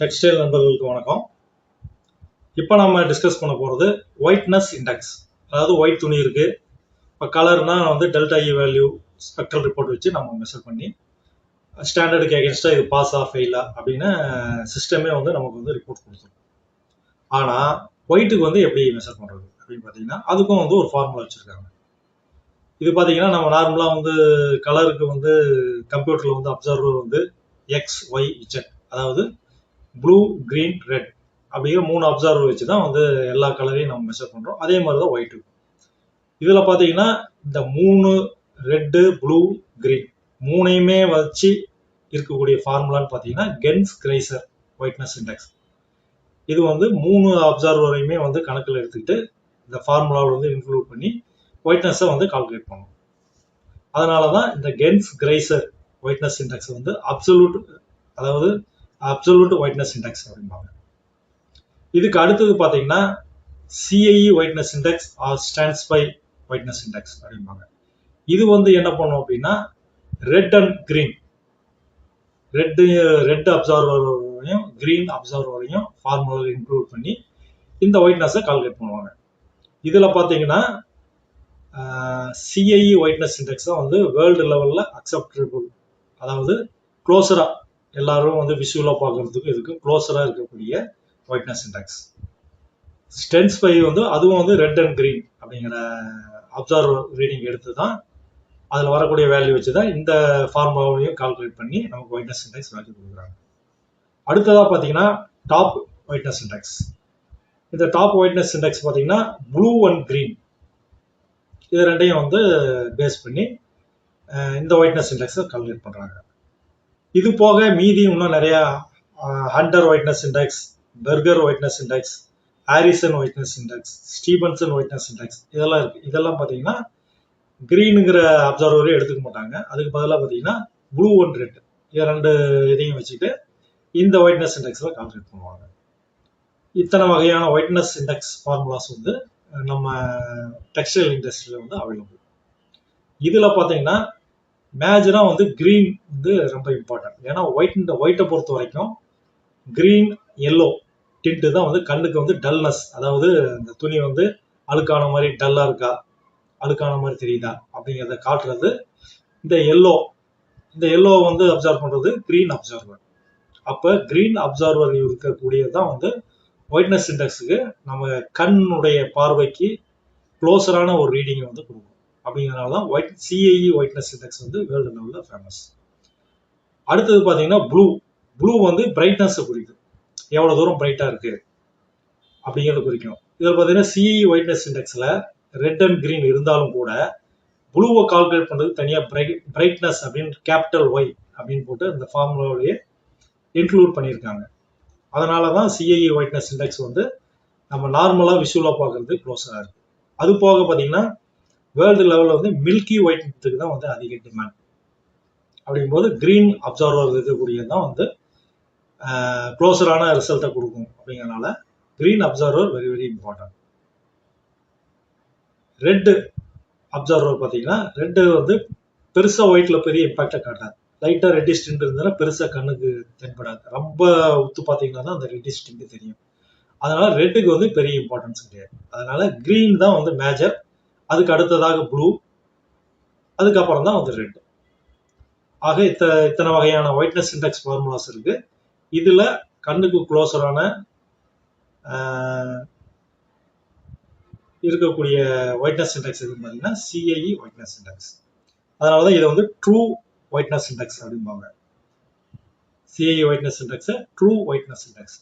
Textile நண்பர்களுக்கு வணக்கம். இப்போ நம்ம டிஸ்கஸ் பண்ண போகிறது ஒயிட்னஸ் இண்டெக்ஸ். அதாவது ஒயிட் துணி இருக்குது, இப்போ கலர்னா வந்து டெல்டா இ வேல்யூ ஸ்பெக்ட்ரல் ரிப்போர்ட் வச்சு நம்ம மெஷர் பண்ணி ஸ்டாண்டர்டுக்கு எகென்ஸ்டாக இது பாஸா ஃபெயிலா அப்படின்னு சிஸ்டமே வந்து நமக்கு வந்து ரிப்போர்ட் கொடுத்துரும். ஆனால் ஒயிட்டுக்கு வந்து எப்படி மெஷர் பண்ணுறது அப்படின்னு பார்த்தீங்கன்னா அதுக்கும் வந்து ஒரு ஃபார்முலா வச்சுருக்காங்க. இது பார்த்தீங்கன்னா நம்ம நார்மலாக வந்து கலருக்கு வந்து கம்ப்யூட்டரில் வந்து அப்சர்வர் வந்து எக்ஸ் ஒய் இஜெட், அதாவது ப்ளூ கிரீன் ரெட் அப்படிங்கிற 3 அப்சர்வர் வச்சு தான் வந்து எல்லா கலரையும் நம்ம மெஷர் பண்ணுறோம். அதே மாதிரி தான் ஒயிட்டு. இதில் பார்த்தீங்கன்னா இந்த 3 ரெட்டு ப்ளூ கிரீன் மூணையுமே வச்சு இருக்கக்கூடிய ஃபார்முலான்னு பார்த்தீங்கன்னா கென்ஸ் கிரைசர் ஒயிட்னஸ் இண்டெக்ஸ். இது வந்து 3 அப்சர்வரையுமே வந்து கணக்கில் எடுத்துக்கிட்டு இந்த ஃபார்முலாவில் வந்து இன்க்ளூட் பண்ணி ஒயிட்னஸை வந்து கால்குலேட் பண்ணணும். அதனால தான் இந்த கென்ஸ் கிரைசர் ஒயிட்னஸ் இண்டெக்ஸ் வந்து அப்சல்யூட் ஒயிட்னஸ் இண்டெக்ஸ் அப்படிம்பாங்க. இதுக்கு அடுத்தது பார்த்தீங்கன்னா CIE whiteness index are stands by whiteness index அப்படிம்பாங்க. இது வந்து என்ன பண்ணும் அப்படின்னா ரெட் அண்ட் கிரீன், ரெட் அப்சர்வரையும் கிரீன் அப்சர்வரையும் ஃபார்முலாவில் இன்க்ளூட் பண்ணி இந்த ஒயிட்னஸை கால்குலேட் பண்ணுவாங்க. இதில் பார்த்தீங்கன்னா சிஐஇ ஒயிட்னஸ் இண்டெக்ஸ் தான் வந்து வேர்ல்டு லெவலில் அக்செப்டபிள், அதாவது க்ளோஸராக எல்லாரும் வந்து விஷுவலாக பார்க்கறதுக்கு இதுக்கு க்ளோஸராக இருக்கக்கூடிய ஒயிட்னஸ் இண்டெக்ஸ். ஸ்டென்ஸ் பை வந்து அதுவும் வந்து ரெட் அண்ட் கிரீன் அப்படிங்கிற அப்சர்வர் ரீடிங் எடுத்து தான் அதில் வரக்கூடிய வேல்யூ வச்சு தான் இந்த ஃபார்முலாவையும் கால்குலேட் பண்ணி நமக்கு ஒயிட்னஸ் இண்டெக்ஸ் வேல்யூ கொடுக்குறாங்க. அடுத்ததாக பார்த்தீங்கன்னா டாப் ஒயிட்னஸ் இண்டெக்ஸ். இந்த டாப் ஒயிட்னஸ் இண்டெக்ஸ் பார்த்தீங்கன்னா ப்ளூ அண்ட் கிரீன் இது ரெண்டையும் வந்து பேஸ் பண்ணி இந்த ஒயிட்னஸ் இண்டெக்ஸை கால்குலேட் பண்ணுறாங்க. இது போக மீதி இன்னும் நிறையா Hunter whiteness index, Berger whiteness index, Harrison whiteness index, Stephenson whiteness index இதெல்லாம் இருக்குது. இதெல்லாம் பார்த்தீங்கன்னா கிரீனுங்கிற அப்சர்வரே எடுத்துக்க மாட்டாங்க. அதுக்கு பதிலாக பார்த்தீங்கன்னா ப்ளூ அண்ட் ரெட் இது ரெண்டு இதையும் வச்சுட்டு இந்த ஒயிட்னஸ் இண்டெக்ஸில் கால்குலேட் பண்ணுவாங்க. இத்தனை வகையான ஒயிட்னஸ் இண்டெக்ஸ் ஃபார்முலாஸ் வந்து நம்ம டெக்ஸ்டைல் இண்டஸ்ட்ரியில் வந்து அவைலபிள். இதில் பார்த்தீங்கன்னா மேஜராக வந்து கிரீன் வந்து ரொம்ப இம்பார்ட்டன்ட். ஏன்னா ஒயிட்டை பொறுத்த வரைக்கும் கிரீன் எல்லோ டிண்ட் தான் வந்து கண்ணுக்கு வந்து டல்னஸ், அதாவது இந்த துணி வந்து அழுக்கான மாதிரி டல்லாக இருக்கா, அழுக்கான மாதிரி தெரியுதா அப்படிங்கிறத காட்டுறது இந்த எல்லோ வந்து அப்சர்வ் பண்ணுறது கிரீன் அப்சர்வர். அப்போ கிரீன் அப்சர்வர் இருக்கக்கூடியது தான் வந்து ஒயிட்னஸ் இண்டெக்ஸுக்கு நம்ம கண்ணுடைய பார்வைக்கு க்ளோஸரான ஒரு ரீடிங்கை வந்து கொடுக்கும். அப்படிங்கிறனால தான் சிஐஇ ஒயிட்னஸ் இண்டெக்ஸ் வந்து வேர்ல்டு லெவலில் ஃபேமஸ். அடுத்தது பார்த்தீங்கன்னா ப்ளூ வந்து பிரைட்னஸை குறிக்கும், எவ்வளோ தூரம் பிரைட்டாக இருக்குது அப்படிங்கிறத குறிக்கும். இதில் பார்த்தீங்கன்னா சிஐஇ ஒயிட்னஸ் இண்டெக்ஸில் ரெட் அண்ட் கிரீன் இருந்தாலும் கூட ப்ளூவை கால்குலேட் பண்ணுறது தனியாக பிரைட்னஸ் அப்படின்னு கேபிட்டல் ஒய் அப்படின்னு போட்டு இந்த ஃபார்முலாவிலேயே இன்க்ளூட் பண்ணியிருக்காங்க. அதனால தான் சிஐஇ ஒயிட்னஸ் இண்டெக்ஸ் வந்து நம்ம நார்மலாக விஷுவலாக பார்க்குறது க்ளோஸராக இருக்குது. அது போக பார்த்தீங்கன்னா வேர்ல்டு லெவலில் வந்து மில்கி ஒயிட்னஸுக்கு தான் வந்து அதிக டிமாண்ட். அப்படிங்கும்போது கிரீன் அப்சர்வர் இருக்கக்கூடியது தான் வந்து க்ளோஸரான ரிசல்ட்டை கொடுக்கும். அப்படிங்கிறனால green observer very very important. Red observer பார்த்தீங்கன்னா ரெட்டு வந்து பெருசாக ஒயிட்டில் பெரிய இம்பாக்டை காட்டாது. லைட்டாக ரெட்டிஷ் டிண்ட் இருந்ததுன்னா பெருசாக கண்ணுக்கு தென்படாது. ரொம்ப உத்து பார்த்தீங்கன்னா தான் அந்த ரெட்டிஷ் டிண்ட் தெரியும். அதனால ரெட்டுக்கு வந்து பெரிய இம்பார்ட்டன்ஸ் கிடையாது. அதனால கிரீன் தான் வந்து மேஜர், அதுக்கு அடுத்ததாக ப்ளூ, அதுக்கப்புறம் தான் வந்து ரெட். ஆக இத்தனை வகையான ஒயிட்னஸ் இண்டெக்ஸ் ஃபார்முலாஸ் இருக்கு. இதுல கண்ணுக்கு க்ளோஸரான இருக்கக்கூடிய ஒயிட்னஸ் இண்டெக்ஸ் எதுன்னு பார்த்தீங்கன்னா சிஐஇ ஒயிட்னஸ் இண்டெக்ஸ். அதனாலதான் இதை வந்து ட்ரூ ஒயிட்னஸ் இண்டெக்ஸ் அப்படிம்பாங்க. CIE whiteness index true whiteness index.